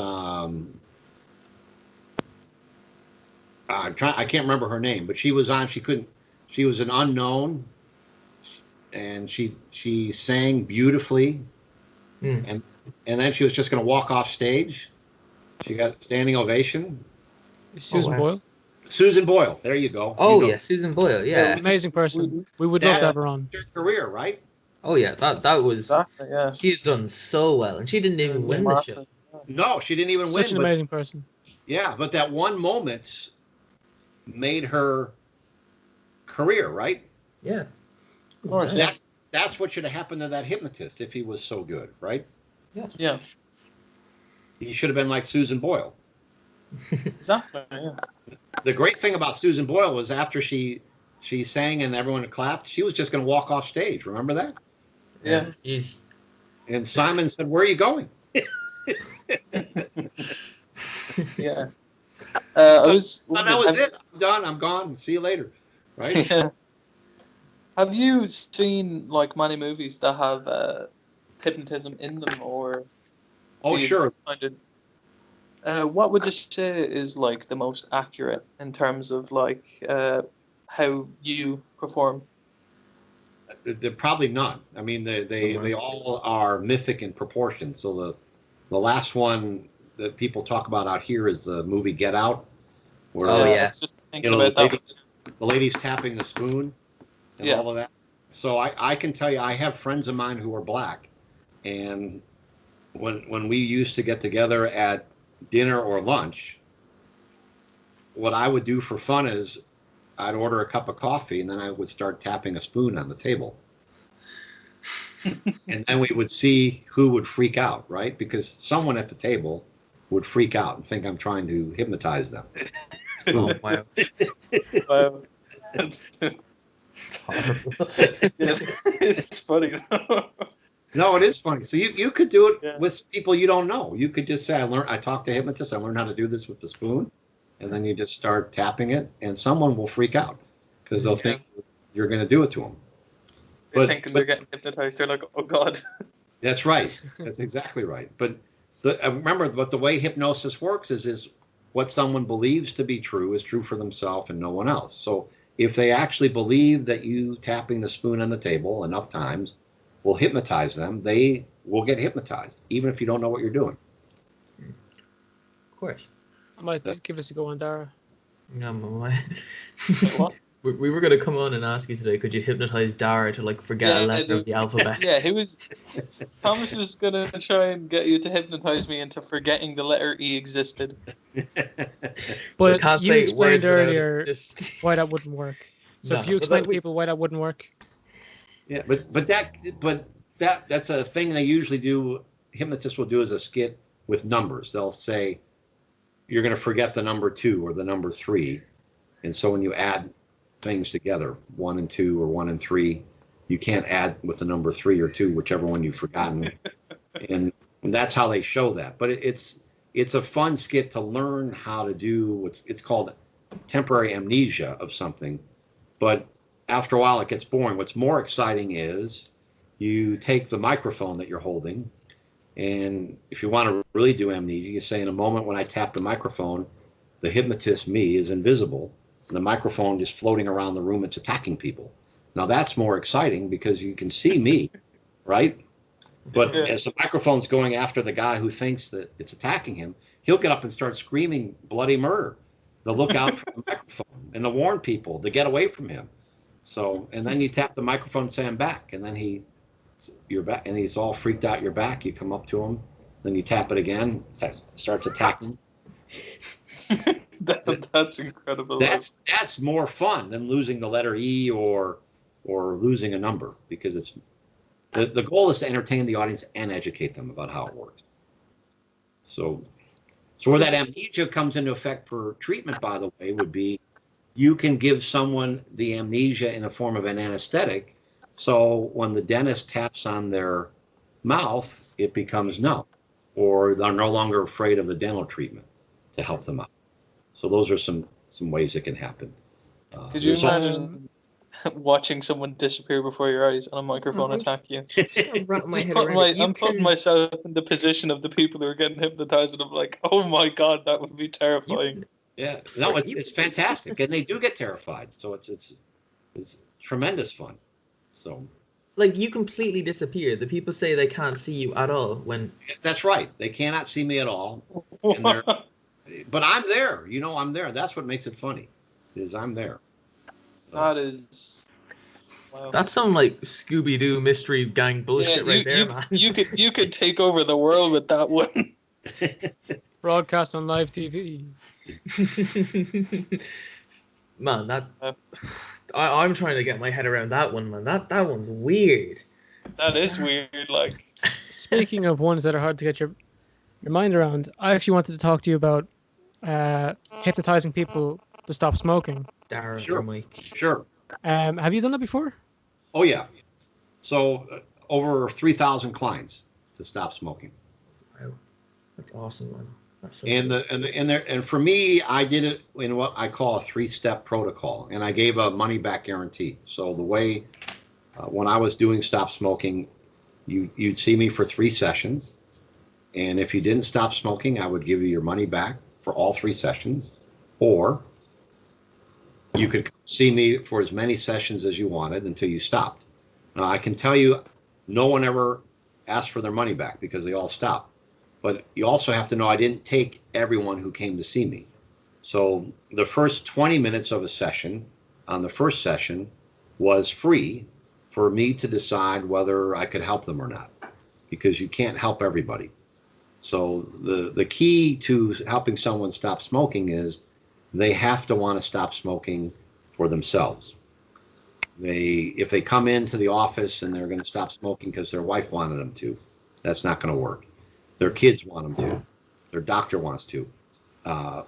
I can't remember her name, but she was on. She was an unknown, and she sang beautifully, Mm. and then she was just going to walk off stage. She got standing ovation. Susan wow. Boyle, Susan Boyle. There you go. Oh You know yeah, Susan Boyle. Yeah. amazing person. We would Yeah. love to have her on. Her career, right? Oh yeah, that was. Exactly, yeah. She's done so well, and she didn't even win the show. Massive. No, she didn't even Such win. an But amazing person. yeah, but that one moment made her career, right? Yeah. Of course, Yeah. yeah. That's what should have happened to that hypnotist if he was so good, right? Yeah, He should have been like Susan Boyle. exactly, yeah. The great thing about Susan Boyle was after she sang and everyone clapped, she was just going to walk off stage. Remember that? Yeah. She's- And Simon said, "Where are you going?" Yeah. I was. Oh, that was it. I'm done. I'm gone. See you later. Right? Yeah. Have you seen like many movies that have hypnotism in them, or Oh, do you sure. find it? What would you say is like the most accurate in terms of like how you perform? They're probably none. I mean, they all are mythic in proportion. So the last one that people talk about out here is the movie Get Out, where Oh, yeah. I was just thinking the about that. lady's tapping the spoon and Yeah. all of that. So I can tell you, I have friends of mine who are black, and when we used to get together at dinner or lunch, what I would do for fun is I'd order a cup of coffee and then I would start tapping a spoon on the table. And then we would see who would freak out, right? Because someone at the table would freak out and think I'm trying to hypnotize them. Oh wow. Wow. It's horrible. It's funny though. No, it is funny. So you could do it Yeah. with people you don't know. You could just say, I talked to hypnotists. I learned how to do this with the spoon. And then you just start tapping it and someone will freak out because they'll think you're going to do it to them. They're thinking they're getting hypnotized. They're like, oh god. That's right. That's exactly right. But remember, but the way hypnosis works is what someone believes to be true is true for themselves and no one else. So if they actually believe that you tapping the spoon on the table enough times will hypnotize them, they will get hypnotized, even if you don't know what you're doing. Of course. I might give us a go on Dara. No, my. Wait, what? We were gonna come on and ask you today. Could you hypnotize Dara to like forget a letter of the alphabet? Yeah, Thomas was gonna try and get you to hypnotize me into forgetting the letter E existed. But can't you say explained words without it, earlier just- why that wouldn't work. So No, could you but explain to we- people why that wouldn't work? Yeah, but that's a thing they usually do. Hypnotists will do as a skit with numbers. They'll say, you're going to forget the number 2 or the number 3. And so when you add things together, 1 and 2 or 1 and 3, you can't add with the number 3 or 2, whichever one you've forgotten. and that's how they show that. But it's a fun skit to learn how to do it's called temporary amnesia of something. But after a while, it gets boring. What's more exciting is you take the microphone that you're holding, and if you want to really do amnesia, you say, in a moment when I tap the microphone, the hypnotist, me, is invisible. And the microphone is floating around the room. It's attacking people. Now, that's more exciting because you can see me, right? But as the microphone's going after the guy who thinks that it's attacking him, he'll get up and start screaming bloody murder. They'll look out for the microphone and to warn people to get away from him. So, and then you tap the microphone and say, I'm back. And then you're back, and he's all freaked out, you're back. You come up to him, then you tap it again, starts attacking. That's incredible. That's more fun than losing the letter E or losing a number, because it's the goal is to entertain the audience and educate them about how it works. So where that amnesia comes into effect for treatment, by the way, would be you can give someone the amnesia in a form of an anesthetic. So when the dentist taps on their mouth, it becomes numb, or they're no longer afraid of the dental treatment to help them out. So those are some ways it can happen. Could you imagine watching someone disappear before your eyes and a microphone attack you? I'm putting myself in the position of the people who are getting hypnotized, and I'm like, oh my God, that would be terrifying. Yeah, no, it's fantastic, and they do get terrified. So it's tremendous fun. So, like, you completely disappear. The people say they can't see you at all when. That's right. They cannot see me at all. But I'm there. You know, I'm there. That's what makes it funny, is I'm there. That is. Wow. That's some like Scooby-Doo mystery gang bullshit man. You could take over the world with that one. Broadcast on live TV. Man, I'm trying to get my head around that one, man. That one's weird. That is weird. Like, speaking of ones that are hard to get your mind around, I actually wanted to talk to you about hypnotizing people to stop smoking. Darren, sure, Mike. Sure. Have you done that before? Oh yeah. So over 3,000 clients to stop smoking. Wow, that's awesome, man. And for me, I did it in what I call a 3-step protocol, and I gave a money-back guarantee. So the way when I was doing stop smoking, you'd see me for 3 sessions, and if you didn't stop smoking, I would give you your money back for all 3 sessions, or you could see me for as many sessions as you wanted until you stopped. Now, I can tell you, no one ever asked for their money back because they all stopped. But you also have to know I didn't take everyone who came to see me. So the first 20 minutes of a session on the first session was free for me to decide whether I could help them or not, because you can't help everybody. So the key to helping someone stop smoking is they have to want to stop smoking for themselves. If they come into the office and they're going to stop smoking because their wife wanted them to, that's not going to work. Their kids want them to. Their doctor wants to.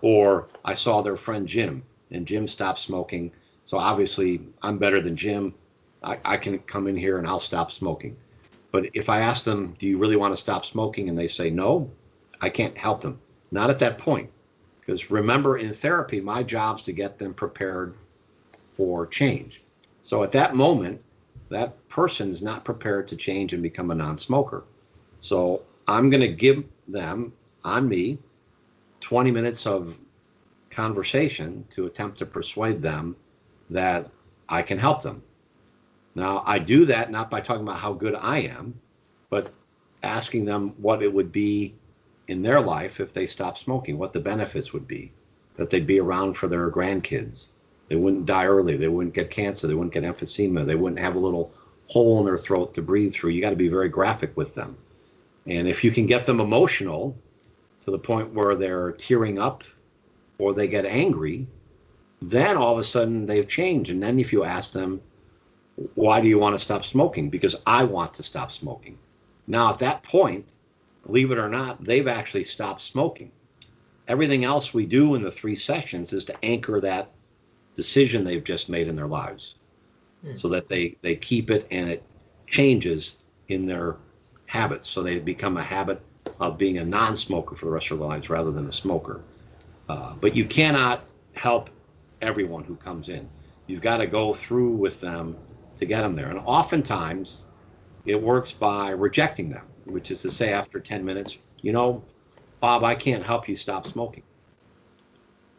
Or I saw their friend Jim, and Jim stopped smoking. So obviously, I'm better than Jim. I can come in here and I'll stop smoking. But if I ask them, do you really want to stop smoking? And they say no, I can't help them. Not at that point. Because remember, in therapy, my job's to get them prepared for change. So at that moment, that person's not prepared to change and become a non-smoker. So I'm going to give them, on me, 20 minutes of conversation to attempt to persuade them that I can help them. Now, I do that not by talking about how good I am, but asking them what it would be in their life if they stopped smoking, what the benefits would be, that they'd be around for their grandkids. They wouldn't die early. They wouldn't get cancer. They wouldn't get emphysema. They wouldn't have a little hole in their throat to breathe through. You got to be very graphic with them. And if you can get them emotional to the point where they're tearing up or they get angry, then all of a sudden they've changed. And then if you ask them, why do you want to stop smoking? Because I want to stop smoking. Now, at that point, believe it or not, they've actually stopped smoking. Everything else we do in the 3 sessions is to anchor that decision they've just made in their lives, so that they keep it and it changes in their habits. So they become a habit of being a non-smoker for the rest of their lives rather than a smoker. But you cannot help everyone who comes in. You've got to go through with them to get them there. And oftentimes it works by rejecting them, which is to say after 10 minutes, you know, Bob, I can't help you stop smoking.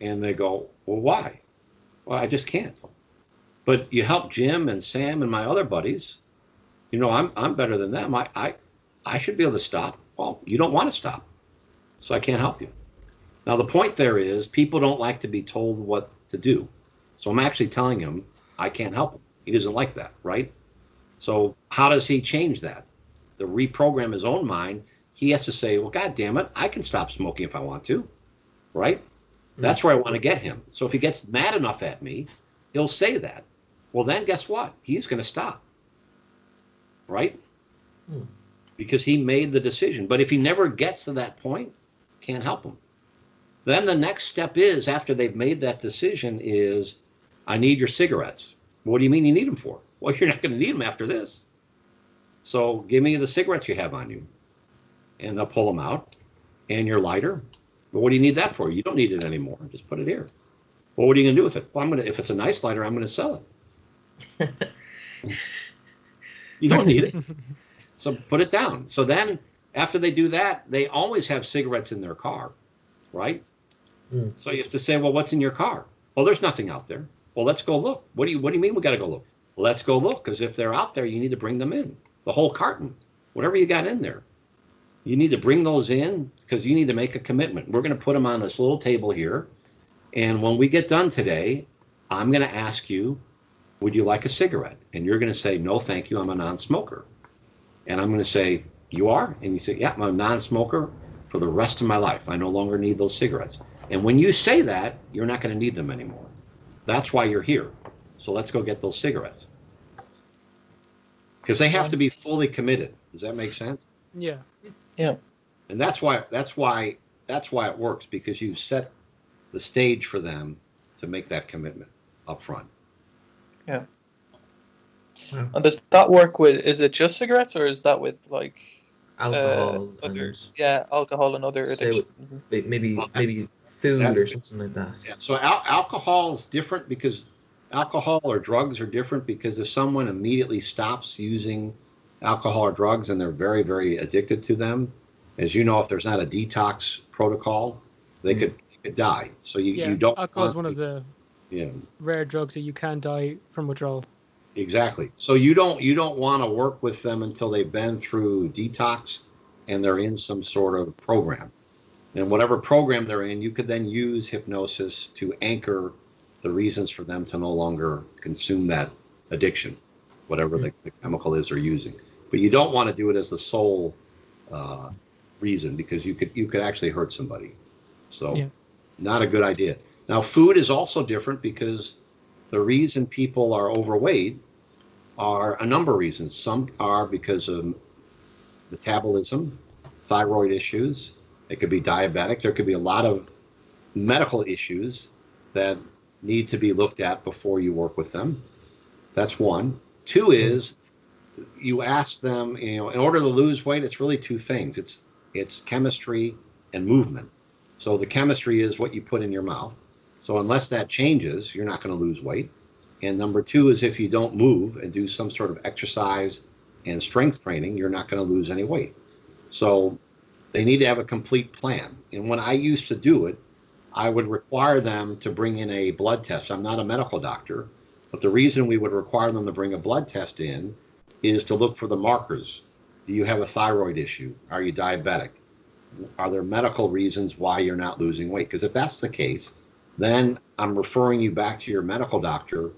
And they go, well, why? Well, I just can't. But you help Jim and Sam and my other buddies. You know, I'm better than them. I should be able to stop. Well, you don't want to stop, so I can't help you. Now, the point there is people don't like to be told what to do. So I'm actually telling him I can't help him. He doesn't like that, right? So how does he change that? To reprogram his own mind, he has to say, well, God damn it, I can stop smoking if I want to, right? That's where I want to get him. So if he gets mad enough at me, he'll say that. Well, then guess what? He's going to stop, right? Because he made the decision. But if he never gets to that point, can't help him. Then the next step is, after they've made that decision, is I need your cigarettes. What do you mean you need them for? Well, you're not going to need them after this. So give me the cigarettes you have on you. And they'll pull them out. And your lighter. But what do you need that for? You don't need it anymore. Just put it here. Well, what are you going to do with it? Well, if it's a nice lighter, I'm going to sell it. You don't need it. So put it down. So then after they do that, they always have cigarettes in their car, right? So you have to say, well, what's in your car? Well, there's nothing out there. Well, let's go look. What do you mean we got to go look? Well, let's go look, because if they're out there, you need to bring them in. The whole carton, whatever you got in there. You need to bring those in because you need to make a commitment. We're going to put them on this little table here. And when we get done today, I'm going to ask you, would you like a cigarette? And you're going to say, no, thank you. I'm a non-smoker. And I'm going to say, you are? And you say, yeah, I'm a non-smoker for the rest of my life. I no longer need those cigarettes. And when you say that, you're not going to need them anymore. That's why you're here. So let's go get those cigarettes. Because they have to be fully committed. Does that make sense? Yeah. Yeah. And that's why it works, because you've set the stage for them to make that commitment up front. Yeah. And does that work with, is it just cigarettes, or is that with like alcohol alcohol and other addictions? Maybe food or something like that. Yeah. So alcohol is different, because alcohol or drugs are different, because if someone immediately stops using alcohol or drugs and they're very, very addicted to them, as you know, if there's not a detox protocol, they could die. So you don't. Alcohol is one of the rare drugs that you can die from withdrawal. Exactly. So you don't want to work with them until they've been through detox and they're in some sort of program. And whatever program they're in, you could then use hypnosis to anchor the reasons for them to no longer consume that addiction, whatever the chemical is they're using. But you don't want to do it as the sole reason, because you could actually hurt somebody. So not a good idea. Now, food is also different, because the reason people are overweight are a number of reasons. Some are because of metabolism, thyroid issues. It could be diabetic. There could be a lot of medical issues that need to be looked at before you work with them. That's one. Two is you ask them, in order to lose weight, it's really two things. It's chemistry and movement. So the chemistry is what you put in your mouth. So unless that changes, you're not going to lose weight. And number two is if you don't move and do some sort of exercise and strength training, you're not going to lose any weight. So they need to have a complete plan. And when I used to do it, I would require them to bring in a blood test. I'm not a medical doctor, but the reason we would require them to bring a blood test in is to look for the markers. Do you have a thyroid issue? Are you diabetic? Are there medical reasons why you're not losing weight? Because if that's the case, then I'm referring you back to your medical doctor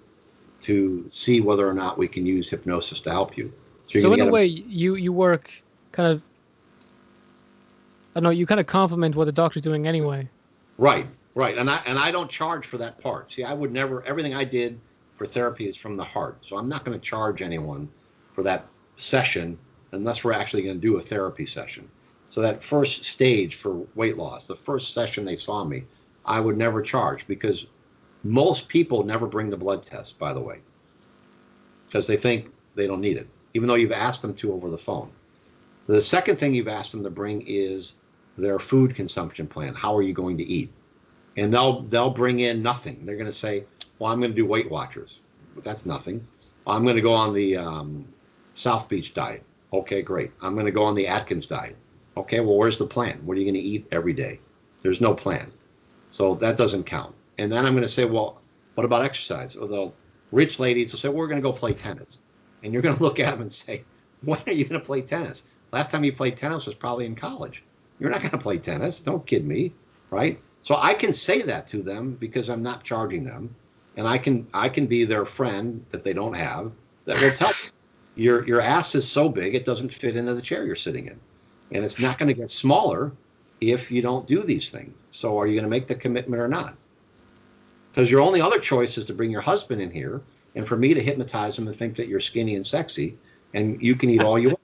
to see whether or not we can use hypnosis to help you. So in a way, you work kind of, I don't know, you kind of complement what the doctor's doing anyway. Right. And I don't charge for that part. See, I would never, everything I did for therapy is from the heart. So I'm not going to charge anyone for that session unless we're actually going to do a therapy session. So that first stage for weight loss, the first session they saw me, I would never charge because most people never bring the blood test, by the way, because they think they don't need it, even though you've asked them to over the phone. The second thing you've asked them to bring is their food consumption plan. How are you going to eat? And they'll bring in nothing. They're going to say, well, I'm going to do Weight Watchers. But that's nothing. I'm going to go on the South Beach diet. Okay, great. I'm going to go on the Atkins diet. Okay, well, where's the plan? What are you going to eat every day? There's no plan. So that doesn't count. And then I'm going to say, well, what about exercise? Well, the rich ladies will say, well, we're going to go play tennis. And you're going to look at them and say, when are you going to play tennis? Last time you played tennis was probably in college. You're not going to play tennis. Don't kid me, right? So I can say that to them because I'm not charging them. And I can be their friend that they don't have that will tell them, your ass is so big it doesn't fit into the chair you're sitting in. And it's not going to get smaller if you don't do these things. So are you going to make the commitment or not? Because your only other choice is to bring your husband in here and for me to hypnotize him and think that you're skinny and sexy and you can eat all you want.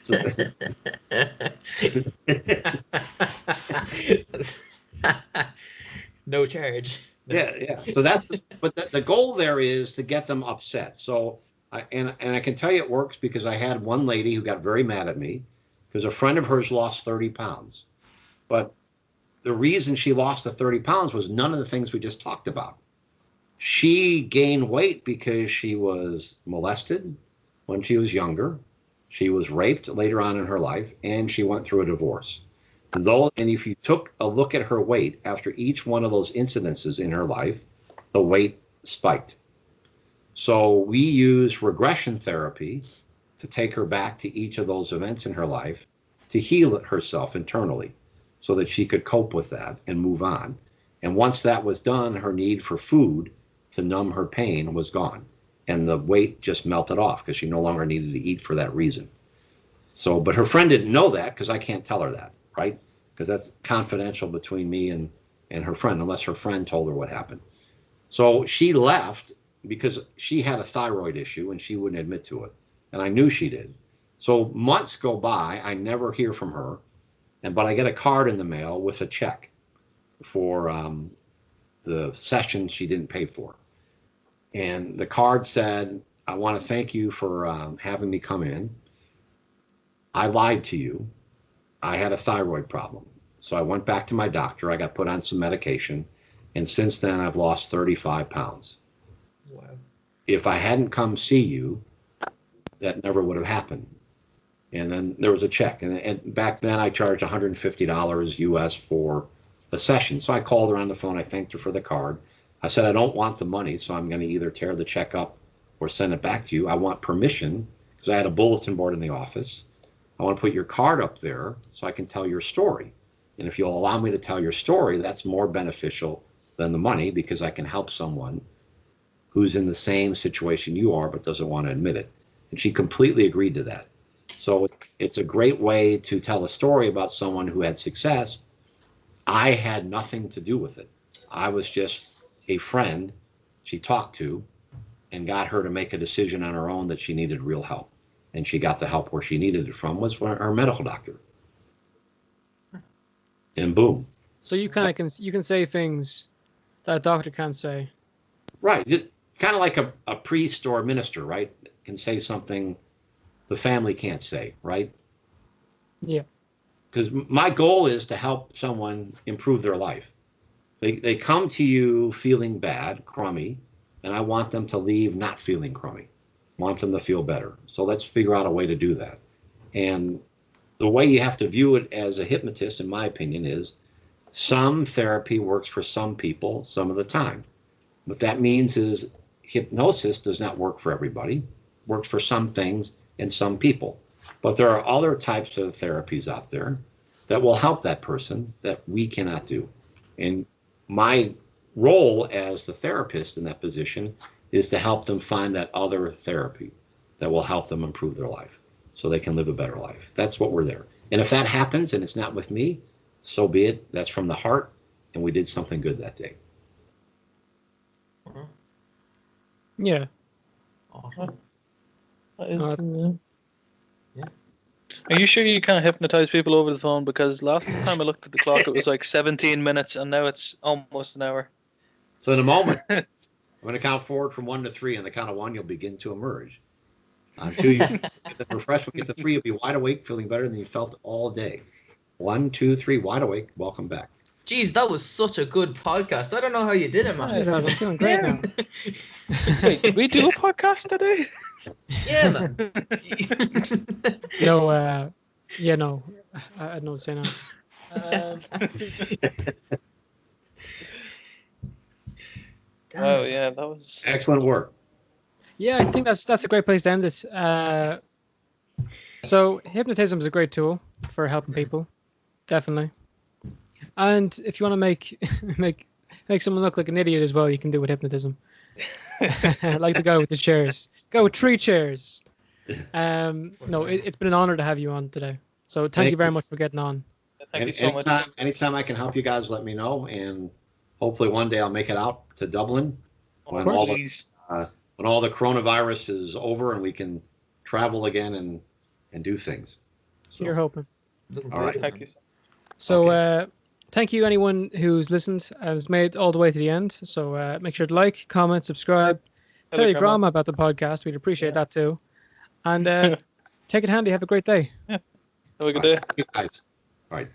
So, no charge. No. Yeah. So that's but the goal there is to get them upset. So I can tell you it works because I had one lady who got very mad at me because a friend of hers lost 30 pounds. But the reason she lost the 30 pounds was none of the things we just talked about. She gained weight because she was molested when she was younger. She was raped later on in her life, and she went through a divorce. And if you took a look at her weight after each one of those incidences in her life, the weight spiked. So we use regression therapy to take her back to each of those events in her life to heal herself internally so that she could cope with that and move on. And once that was done, her need for food to numb her pain was gone. And the weight just melted off because she no longer needed to eat for that reason. So, but her friend didn't know that because I can't tell her that, right? Because that's confidential between me and her friend, unless her friend told her what happened. So she left because she had a thyroid issue and she wouldn't admit to it. And I knew she did. So months go by, I never hear from her, but I get a card in the mail with a check for the session she didn't pay for. And the card said, I want to thank you for having me come in. I lied to you. I had a thyroid problem. So I went back to my doctor. I got put on some medication. And since then, I've lost 35 pounds. Wow. If I hadn't come see you, that never would have happened. And then there was a check. And back then, I charged $150 US for a session. So I called her on the phone. I thanked her for the card. I said, I don't want the money, so I'm going to either tear the check up or send it back to you. I want permission because I had a bulletin board in the office. I want to put your card up there so I can tell your story. And if you'll allow me to tell your story, that's more beneficial than the money because I can help someone who's in the same situation you are but doesn't want to admit it. And she completely agreed to that. So it's a great way to tell a story about someone who had success. I had nothing to do with it. I was just a friend she talked to and got her to make a decision on her own that she needed real help. And she got the help where she needed it from was her medical doctor. And boom. So you kind of can say things that a doctor can't say. Right. Kind of like a priest or a minister, right? Can say something the family can't say, right? Yeah. Because my goal is to help someone improve their life. They come to you feeling bad, crummy, and I want them to leave not feeling crummy. I want them to feel better. So let's figure out a way to do that. And the way you have to view it as a hypnotist, in my opinion, is some therapy works for some people some of the time. What that means is hypnosis does not work for everybody, works for some things and some people. But there are other types of therapies out there that will help that person that we cannot do. And my role as the therapist in that position is to help them find that other therapy that will help them improve their life so they can live a better life. That's what we're there. And if that happens and it's not with me, so be it. That's from the heart, and we did something good that day. Yeah. Awesome. That is cool. Yeah. Are you sure you can't hypnotize people over the phone? Because last time I looked at the clock, it was like 17 minutes, and now it's almost an hour. So in a moment, I'm going to count forward from 1 to 3. On the count of 1, you'll begin to emerge. On 2, you get the refreshment. Get to 3, you'll be wide awake, feeling better than you felt all day. 1, 2, 3, wide awake. Welcome back. Jeez, that was such a good podcast. I don't know how you did it, man. I'm feeling great now. Wait, did we do a podcast today? Yeah, man. No, yeah, no. I don't say no. Oh, yeah, that was Excellent work. Yeah, I think that's a great place to end it. So hypnotism is a great tool for helping people, definitely. And if you want to make someone look like an idiot as well, you can do it with hypnotism. Like the guy with the chairs. Go with 3 chairs. No, it's been an honor to have you on today. So thank you very much for getting on. Thank you so much. Anytime I can help you guys, let me know, and hopefully one day I'll make it out to Dublin when all the coronavirus is over and we can travel again and do things. So, you're hoping. All right. Thank you. So Okay. thank you anyone who's listened and has made it all the way to the end. So make sure to like, comment, subscribe, tell your grandma about the podcast. We'd appreciate that too. And take it handy. Have a great day. Yeah. Have a good day. Thank you guys. All right.